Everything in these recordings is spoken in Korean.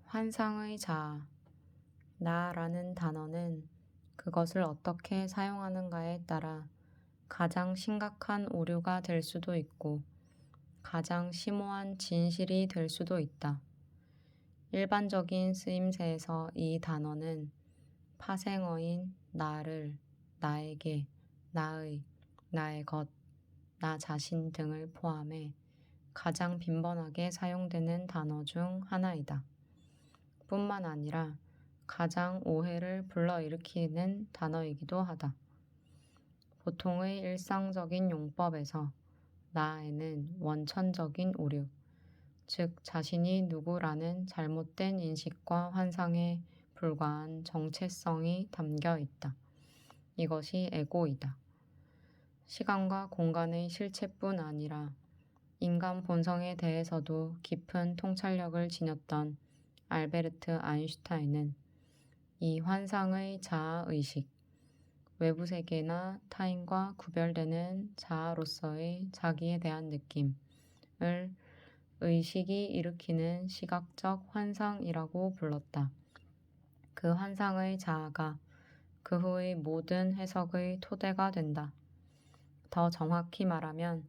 환상의 자아, 나라는 단어는 그것을 어떻게 사용하는가에 따라 가장 심각한 오류가 될 수도 있고 가장 심오한 진실이 될 수도 있다. 일반적인 쓰임새에서 이 단어는 파생어인 나를, 나에게, 나의, 나의 것, 나 자신 등을 포함해 가장 빈번하게 사용되는 단어 중 하나이다. 뿐만 아니라 가장 오해를 불러일으키는 단어이기도 하다. 보통의 일상적인 용법에서 나에는 원천적인 오류, 즉 자신이 누구라는 잘못된 인식과 환상에 불과한 정체성이 담겨 있다. 이것이 에고이다. 시간과 공간의 실체뿐 아니라 인간 본성에 대해서도 깊은 통찰력을 지녔던 알베르트 아인슈타인은 이 환상의 자아의식, 외부 세계나 타인과 구별되는 자아로서의 자기에 대한 느낌을 의식이 일으키는 시각적 환상이라고 불렀다. 그 환상의 자아가 그 후의 모든 해석의 토대가 된다. 더 정확히 말하면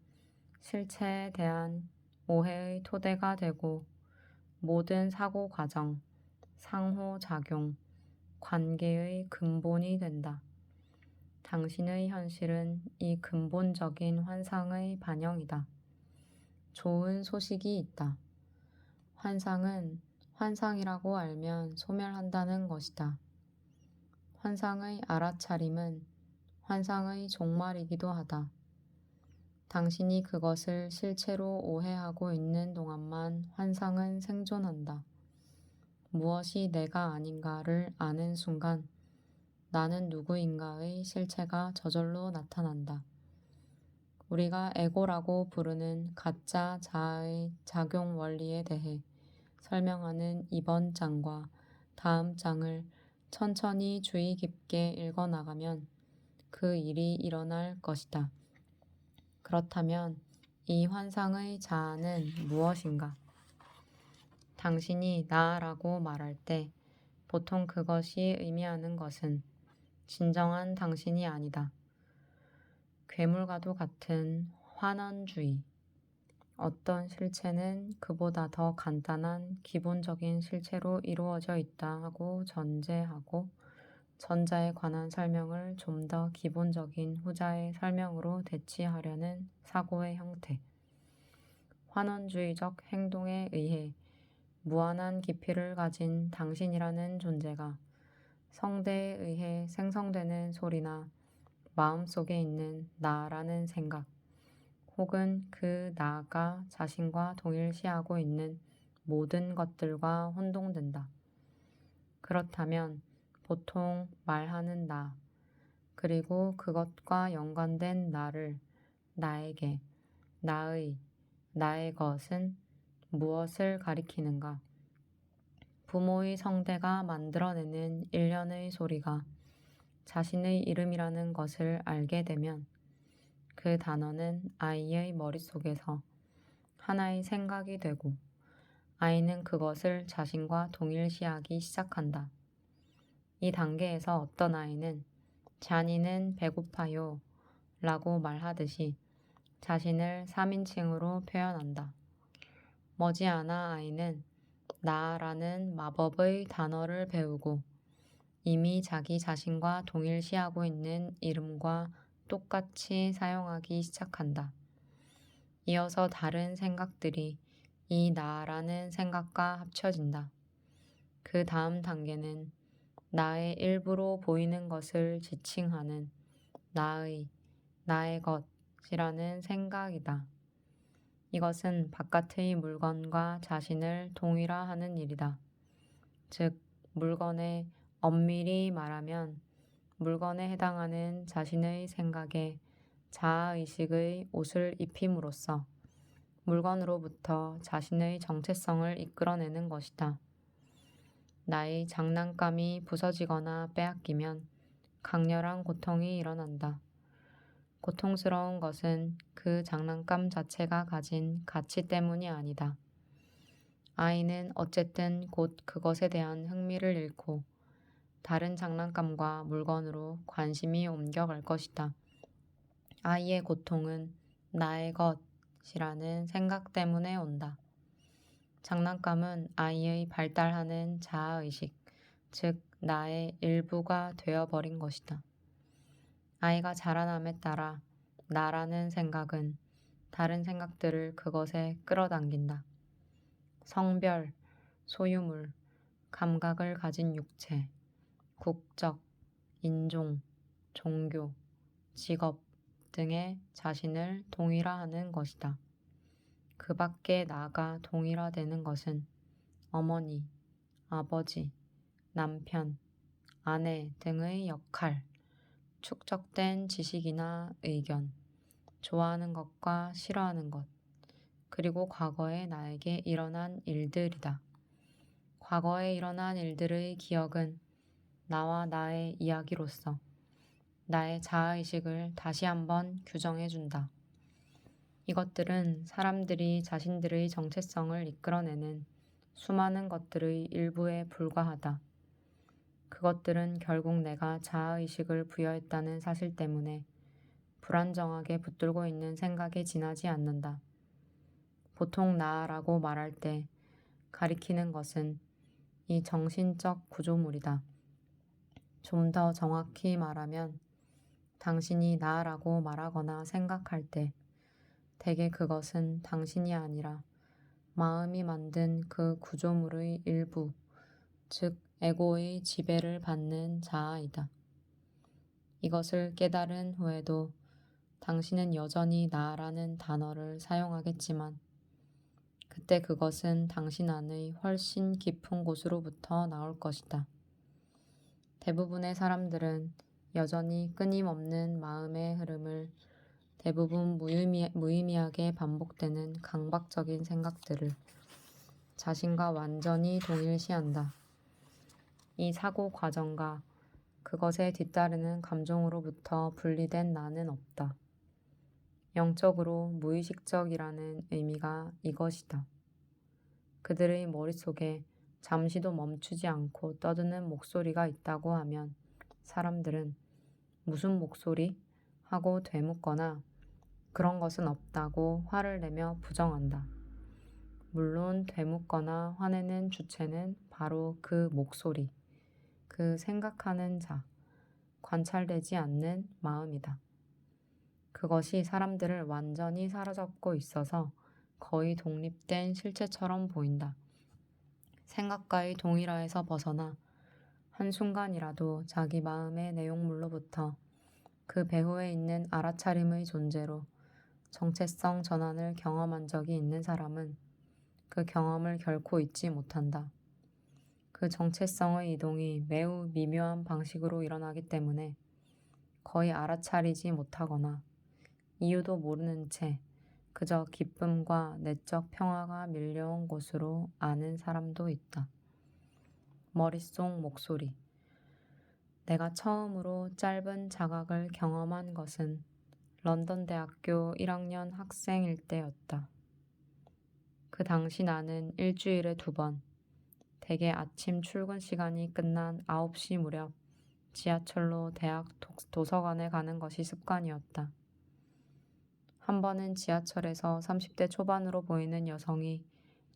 실체에 대한 오해의 토대가 되고 모든 사고 과정, 상호작용, 관계의 근본이 된다. 당신의 현실은 이 근본적인 환상의 반영이다. 좋은 소식이 있다. 환상은 환상이라고 알면 소멸한다는 것이다. 환상의 알아차림은 환상의 종말이기도 하다. 당신이 그것을 실체로 오해하고 있는 동안만 환상은 생존한다. 무엇이 내가 아닌가를 아는 순간 나는 누구인가의 실체가 저절로 나타난다. 우리가 에고라고 부르는 가짜 자아의 작용 원리에 대해 설명하는 이번 장과 다음 장을 천천히 주의 깊게 읽어나가면 그 일이 일어날 것이다. 그렇다면 이 환상의 자아는 무엇인가? 당신이 나라고 말할 때 보통 그것이 의미하는 것은 진정한 당신이 아니다. 괴물과도 같은 환원주의. 어떤 실체는 그보다 더 간단한 기본적인 실체로 이루어져 있다 하고 전제하고 전자에 관한 설명을 좀 더 기본적인 후자의 설명으로 대치하려는 사고의 형태. 환원주의적 행동에 의해 무한한 깊이를 가진 당신이라는 존재가 성대에 의해 생성되는 소리나 마음속에 있는 나라는 생각, 혹은 그 나가 자신과 동일시하고 있는 모든 것들과 혼동된다. 그렇다면 보통 말하는 나, 그리고 그것과 연관된 나를, 나에게, 나의, 나의 것은 무엇을 가리키는가? 부모의 성대가 만들어내는 일련의 소리가 자신의 이름이라는 것을 알게 되면 그 단어는 아이의 머릿속에서 하나의 생각이 되고 아이는 그것을 자신과 동일시하기 시작한다. 이 단계에서 어떤 아이는 잔이는 배고파요 라고 말하듯이 자신을 3인칭으로 표현한다. 머지않아 아이는 나라는 마법의 단어를 배우고 이미 자기 자신과 동일시하고 있는 이름과 똑같이 사용하기 시작한다. 이어서 다른 생각들이 이 나라는 생각과 합쳐진다. 그 다음 단계는 나의 일부로 보이는 것을 지칭하는 나의, 나의 것이라는 생각이다. 이것은 바깥의 물건과 자신을 동일화하는 일이다. 즉, 물건에 엄밀히 말하면 물건에 해당하는 자신의 생각에 자아의식의 옷을 입힘으로써 물건으로부터 자신의 정체성을 이끌어내는 것이다. 나의 장난감이 부서지거나 빼앗기면 강렬한 고통이 일어난다. 고통스러운 것은 그 장난감 자체가 가진 가치 때문이 아니다. 아이는 어쨌든 곧 그것에 대한 흥미를 잃고 다른 장난감과 물건으로 관심이 옮겨갈 것이다. 아이의 고통은 나의 것이라는 생각 때문에 온다. 장난감은 아이의 발달하는 자아의식, 즉 나의 일부가 되어버린 것이다. 아이가 자라남에 따라 나라는 생각은 다른 생각들을 그것에 끌어당긴다. 성별, 소유물, 감각을 가진 육체, 국적, 인종, 종교, 직업 등의 자신을 동일화하는 것이다. 그 밖에 나가 동일화되는 것은 어머니, 아버지, 남편, 아내 등의 역할, 축적된 지식이나 의견, 좋아하는 것과 싫어하는 것, 그리고 과거에 나에게 일어난 일들이다. 과거에 일어난 일들의 기억은 나와 나의 이야기로서 나의 자아의식을 다시 한번 규정해준다. 이것들은 사람들이 자신들의 정체성을 이끌어내는 수많은 것들의 일부에 불과하다. 그것들은 결국 내가 자아의식을 부여했다는 사실 때문에 불안정하게 붙들고 있는 생각에 지나지 않는다. 보통 나라고 말할 때 가리키는 것은 이 정신적 구조물이다. 좀 더 정확히 말하면 당신이 나라고 말하거나 생각할 때 대개 그것은 당신이 아니라 마음이 만든 그 구조물의 일부, 즉 에고의 지배를 받는 자아이다. 이것을 깨달은 후에도 당신은 여전히 나라는 단어를 사용하겠지만 그때 그것은 당신 안의 훨씬 깊은 곳으로부터 나올 것이다. 대부분의 사람들은 여전히 끊임없는 마음의 흐름을 대부분 무의미하게 반복되는 강박적인 생각들을 자신과 완전히 동일시한다. 이 사고 과정과 그것에 뒤따르는 감정으로부터 분리된 나는 없다. 영적으로 무의식적이라는 의미가 이것이다. 그들의 머릿속에 잠시도 멈추지 않고 떠드는 목소리가 있다고 하면 사람들은 무슨 목소리? 하고 되묻거나 그런 것은 없다고 화를 내며 부정한다. 물론 되묻거나 화내는 주체는 바로 그 목소리, 그 생각하는 자, 관찰되지 않는 마음이다. 그것이 사람들을 완전히 사로잡고 있어서 거의 독립된 실체처럼 보인다. 생각과의 동일화에서 벗어나 한순간이라도 자기 마음의 내용물로부터 그 배후에 있는 알아차림의 존재로 정체성 전환을 경험한 적이 있는 사람은 그 경험을 결코 잊지 못한다. 그 정체성의 이동이 매우 미묘한 방식으로 일어나기 때문에 거의 알아차리지 못하거나 이유도 모르는 채 그저 기쁨과 내적 평화가 밀려온 곳으로 아는 사람도 있다. 머릿속 목소리. 내가 처음으로 짧은 자각을 경험한 것은 런던 대학교 1학년 학생일 때였다. 그 당시 나는 일주일에 2번, 대개 아침 출근 시간이 끝난 9시 무렵 지하철로 대학 도서관에 가는 것이 습관이었다. 한 번은 지하철에서 30대 초반으로 보이는 여성이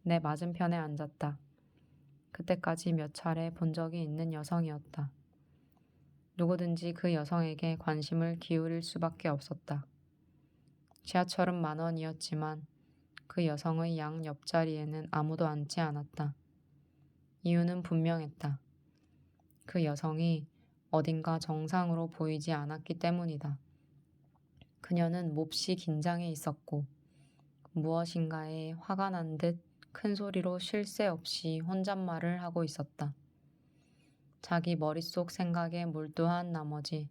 내 맞은편에 앉았다. 그때까지 몇 차례 본 적이 있는 여성이었다. 누구든지 그 여성에게 관심을 기울일 수밖에 없었다. 지하철은 10,000원이었지만 그 여성의 양 옆자리에는 아무도 앉지 않았다. 이유는 분명했다. 그 여성이 어딘가 정상으로 보이지 않았기 때문이다. 그녀는 몹시 긴장해 있었고 무엇인가에 화가 난 듯 큰 소리로 쉴 새 없이 혼잣말을 하고 있었다. 자기 머릿속 생각에 몰두한 나머지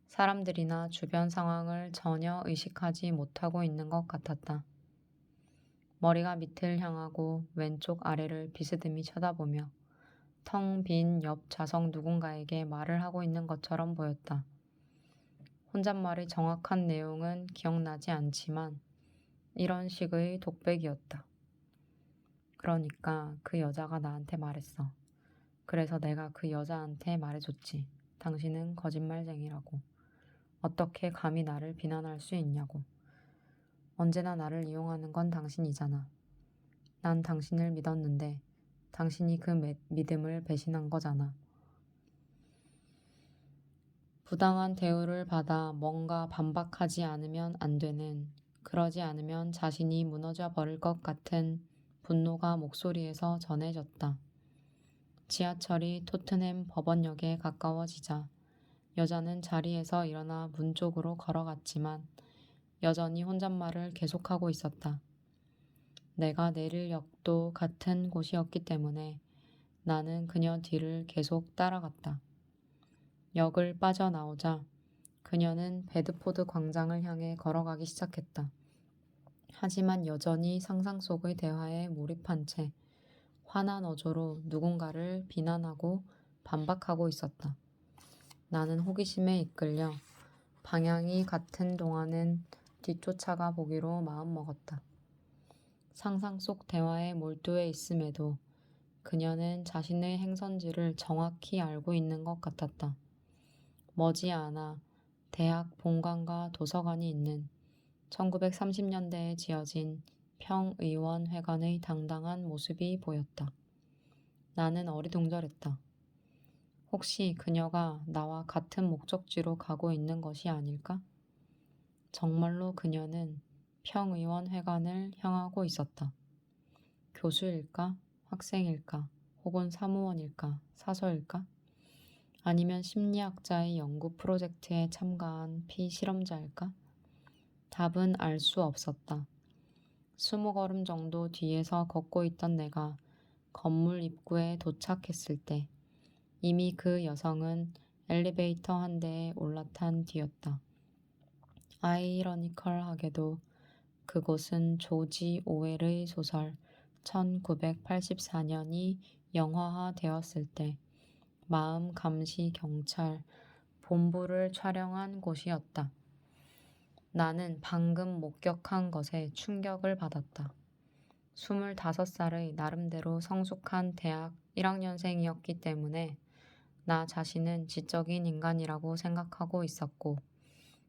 사람들이나 주변 상황을 전혀 의식하지 못하고 있는 것 같았다. 머리가 밑을 향하고 왼쪽 아래를 비스듬히 쳐다보며 텅 빈 옆 좌석 누군가에게 말을 하고 있는 것처럼 보였다. 혼잣말의 정확한 내용은 기억나지 않지만 이런 식의 독백이었다. 그러니까 그 여자가 나한테 말했어. 그래서 내가 그 여자한테 말해줬지. 당신은 거짓말쟁이라고. 어떻게 감히 나를 비난할 수 있냐고. 언제나 나를 이용하는 건 당신이잖아. 난 당신을 믿었는데 당신이 그 믿음을 배신한 거잖아. 부당한 대우를 받아 뭔가 반박하지 않으면 안 되는, 그러지 않으면 자신이 무너져 버릴 것 같은 분노가 목소리에서 전해졌다. 지하철이 토트넘 법원역에 가까워지자 여자는 자리에서 일어나 문 쪽으로 걸어갔지만 여전히 혼잣말을 계속하고 있었다. 내가 내릴 역도 같은 곳이었기 때문에 나는 그녀 뒤를 계속 따라갔다. 역을 빠져나오자 그녀는 베드포드 광장을 향해 걸어가기 시작했다. 하지만 여전히 상상 속의 대화에 몰입한 채 화난 어조로 누군가를 비난하고 반박하고 있었다. 나는 호기심에 이끌려 방향이 같은 동안은 뒤쫓아가 보기로 마음먹었다. 상상 속 대화에 몰두해 있음에도 그녀는 자신의 행선지를 정확히 알고 있는 것 같았다. 머지않아 대학 본관과 도서관이 있는 1930년대에 지어진 평의원회관의 당당한 모습이 보였다. 나는 어리둥절했다. 혹시 그녀가 나와 같은 목적지로 가고 있는 것이 아닐까? 정말로 그녀는 평의원회관을 향하고 있었다. 교수일까? 학생일까? 혹은 사무원일까? 사서일까? 아니면 심리학자의 연구 프로젝트에 참가한 피실험자일까? 답은 알 수 없었다. 20걸음 정도 뒤에서 걷고 있던 내가 건물 입구에 도착했을 때 이미 그 여성은 엘리베이터 한 대에 올라탄 뒤였다. 아이러니컬하게도 그곳은 조지 오웰의 소설 1984년이 영화화되었을 때 마음 감시 경찰 본부를 촬영한 곳이었다. 나는 방금 목격한 것에 충격을 받았다. 25살의 나름대로 성숙한 대학 1학년생이었기 때문에 나 자신은 지적인 인간이라고 생각하고 있었고,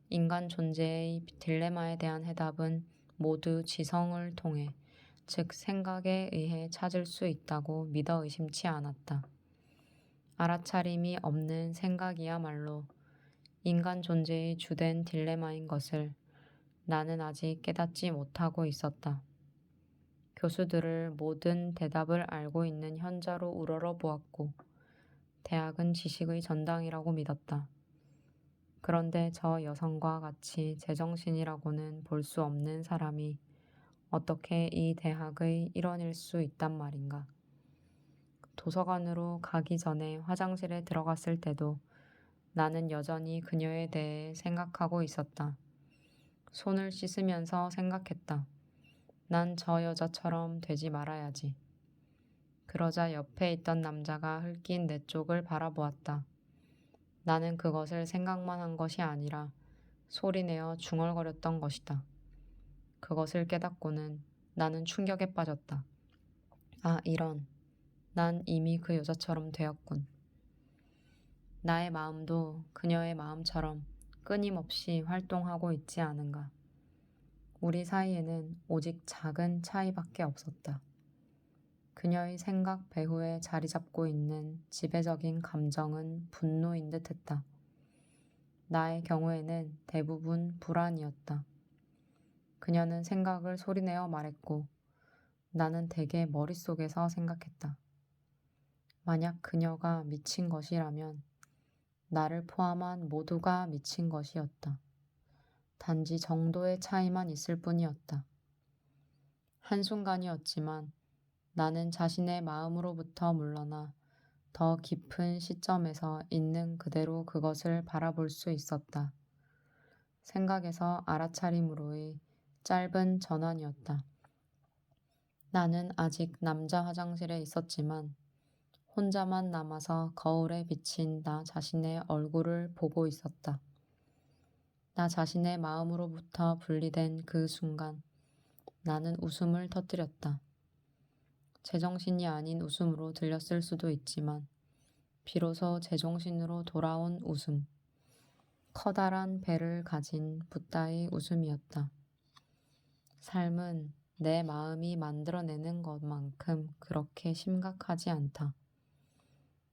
인간 존재의 딜레마에 대한 해답은 모두 지성을 통해, 즉 생각에 의해 찾을 수 있다고 믿어 의심치 않았다. 알아차림이 없는 생각이야말로 인간 존재의 주된 딜레마인 것을 나는 아직 깨닫지 못하고 있었다. 교수들을 모든 대답을 알고 있는 현자로 우러러 보았고, 대학은 지식의 전당이라고 믿었다. 그런데 저 여성과 같이 제정신이라고는 볼 수 없는 사람이 어떻게 이 대학의 일원일 수 있단 말인가. 도서관으로 가기 전에 화장실에 들어갔을 때도 나는 여전히 그녀에 대해 생각하고 있었다. 손을 씻으면서 생각했다. 난 저 여자처럼 되지 말아야지. 그러자 옆에 있던 남자가 흘긴 내 쪽을 바라보았다. 나는 그것을 생각만 한 것이 아니라 소리내어 중얼거렸던 것이다. 그것을 깨닫고는 나는 충격에 빠졌다. 아, 이런. 난 이미 그 여자처럼 되었군. 나의 마음도 그녀의 마음처럼 끊임없이 활동하고 있지 않은가. 우리 사이에는 오직 작은 차이밖에 없었다. 그녀의 생각 배후에 자리 잡고 있는 지배적인 감정은 분노인 듯 했다. 나의 경우에는 대부분 불안이었다. 그녀는 생각을 소리내어 말했고 나는 대개 머릿속에서 생각했다. 만약 그녀가 미친 것이라면 나를 포함한 모두가 미친 것이었다. 단지 정도의 차이만 있을 뿐이었다. 한순간이었지만 나는 자신의 마음으로부터 물러나 더 깊은 시점에서 있는 그대로 그것을 바라볼 수 있었다. 생각에서 알아차림으로의 짧은 전환이었다. 나는 아직 남자 화장실에 있었지만 혼자만 남아서 거울에 비친 나 자신의 얼굴을 보고 있었다. 나 자신의 마음으로부터 분리된 그 순간 나는 웃음을 터뜨렸다. 제정신이 아닌 웃음으로 들렸을 수도 있지만 비로소 제정신으로 돌아온 웃음. 커다란 배를 가진 붓다의 웃음이었다. 삶은 내 마음이 만들어내는 것만큼 그렇게 심각하지 않다.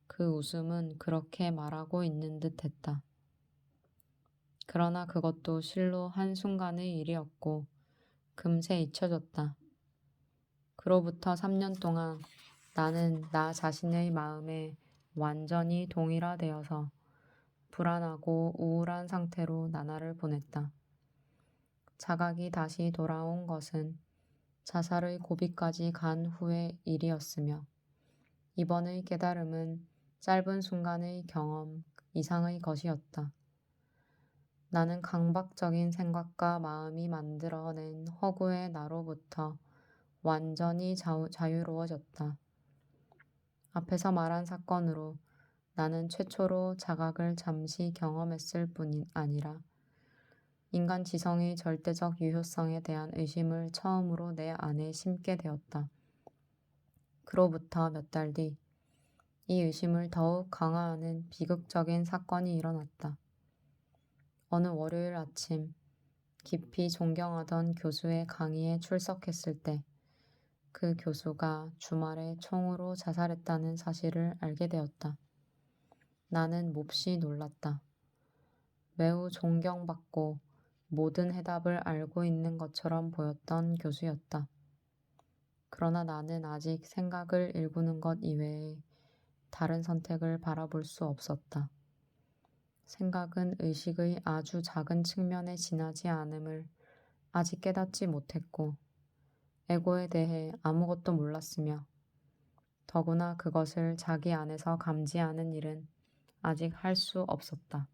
그 웃음은 그렇게 말하고 있는 듯 했다. 그러나 그것도 실로 한순간의 일이었고 금세 잊혀졌다. 그로부터 3년 동안 나는 나 자신의 마음에 완전히 동일화되어서 불안하고 우울한 상태로 나날을 보냈다. 자각이 다시 돌아온 것은 자살의 고비까지 간 후의 일이었으며 이번의 깨달음은 짧은 순간의 경험 이상의 것이었다. 나는 강박적인 생각과 마음이 만들어낸 허구의 나로부터 완전히 자유로워졌다. 앞에서 말한 사건으로 나는 최초로 자각을 잠시 경험했을 뿐이 아니라 인간 지성의 절대적 유효성에 대한 의심을 처음으로 내 안에 심게 되었다. 그로부터 몇 달 뒤, 이 의심을 더욱 강화하는 비극적인 사건이 일어났다. 어느 월요일 아침, 깊이 존경하던 교수의 강의에 출석했을 때, 그 교수가 주말에 총으로 자살했다는 사실을 알게 되었다. 나는 몹시 놀랐다. 매우 존경받고 모든 해답을 알고 있는 것처럼 보였던 교수였다. 그러나 나는 아직 생각을 일구는 것 이외에 다른 선택을 바라볼 수 없었다. 생각은 의식의 아주 작은 측면에 지나지 않음을 아직 깨닫지 못했고, 에고에 대해 아무것도 몰랐으며, 더구나 그것을 자기 안에서 감지하는 일은 아직 할 수 없었다.